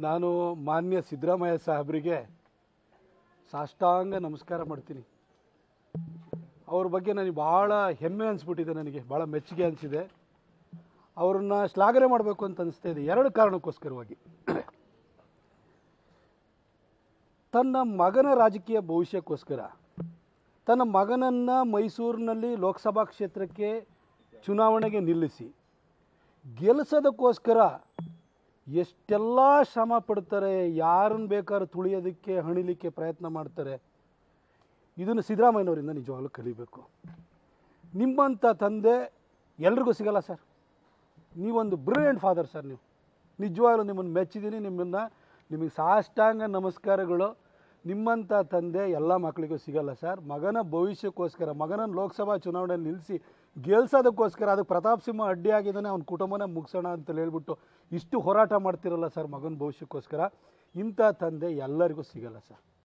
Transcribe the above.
ನಾನು ಮಾನ್ಯ ಸಿದ್ದರಾಮಯ್ಯ ಸಾಹೇಬರಿಗೆ ಸಾಷ್ಟಾಂಗ ನಮಸ್ಕಾರ ಮಾಡ್ತೀನಿ. ಅವ್ರ ಬಗ್ಗೆ ನನಗೆ ಭಾಳ ಹೆಮ್ಮೆ ಅನಿಸ್ಬಿಟ್ಟಿದೆ, ನನಗೆ ಭಾಳ ಮೆಚ್ಚುಗೆ ಅನಿಸಿದೆ. ಅವ್ರನ್ನ ಶ್ಲಾಘನೆ ಮಾಡಬೇಕು ಅಂತ ಅನಿಸ್ತಾ ಇದೆ. ಎರಡು ಕಾರಣಕ್ಕೋಸ್ಕರವಾಗಿ. ತನ್ನ ಮಗನ ರಾಜಕೀಯ ಭವಿಷ್ಯಕ್ಕೋಸ್ಕರ ತನ್ನ ಮಗನನ್ನು ಮೈಸೂರಿನಲ್ಲಿ ಲೋಕಸಭಾ ಕ್ಷೇತ್ರಕ್ಕೆ ಚುನಾವಣೆಗೆ ನಿಲ್ಲಿಸಿ ಗೆಲ್ಲಿಸೋದಕ್ಕೋಸ್ಕರ ಎಷ್ಟೆಲ್ಲ ಶ್ರಮ ಪಡ್ತಾರೆ, ಯಾರನ್ನು ಬೇಕಾದ್ರೂ ತುಳಿಯೋದಕ್ಕೆ ಹಣಿಲಿಕ್ಕೆ ಪ್ರಯತ್ನ ಮಾಡ್ತಾರೆ. ಇದನ್ನು ಸಿದ್ದರಾಮಯ್ಯನವರಿಂದ ನಿಜವಾಗ್ಲೂ ಕಲಿಬೇಕು. ನಿಮ್ಮಂಥ ತಂದೆ ಎಲ್ರಿಗೂ ಸಿಗಲ್ಲ ಸರ್. ನೀವೊಂದು ಬ್ರಿಲಿಯಂಟ್ ಫಾದರ್ ಸರ್. ನೀವು ನಿಜವಾಗ್ಲೂ ನಿಮ್ಮನ್ನು ಮೆಚ್ಚಿದ್ದೀನಿ. ನಿಮಗೆ ಸಾಷ್ಟಾಂಗ ನಮಸ್ಕಾರಗಳು. ನಿಮ್ಮಂಥ ತಂದೆ ಎಲ್ಲ ಮಕ್ಕಳಿಗೂ ಸಿಗಲ್ಲ ಸರ್. ಮಗನ ಭವಿಷ್ಯಕ್ಕೋಸ್ಕರ ಮಗನನ್ನು ಲೋಕಸಭಾ ಚುನಾವಣೆಯಲ್ಲಿ ನಿಲ್ಲಿಸಿ ಗೆಲ್ಸೋದಕ್ಕೋಸ್ಕರ ಅದಕ್ಕೆ ಪ್ರತಾಪ್ ಸಿಂಹ ಅಡ್ಡಿಯಾಗಿದ್ದಾನೆ, ಅವ್ನ ಕುಟುಂಬನೇ ಮುಗಿಸೋಣ ಅಂತ ಹೇಳ್ಬಿಟ್ಟು ಇಷ್ಟು ಹೋರಾಟ ಮಾಡ್ತಿರಲ್ಲ ಸರ್ ಮಗನ ಭವಿಷ್ಯಕ್ಕೋಸ್ಕರ. ಇಂಥ ತಂದೆ ಎಲ್ಲರಿಗೂ ಸಿಗಲ್ಲ ಸರ್.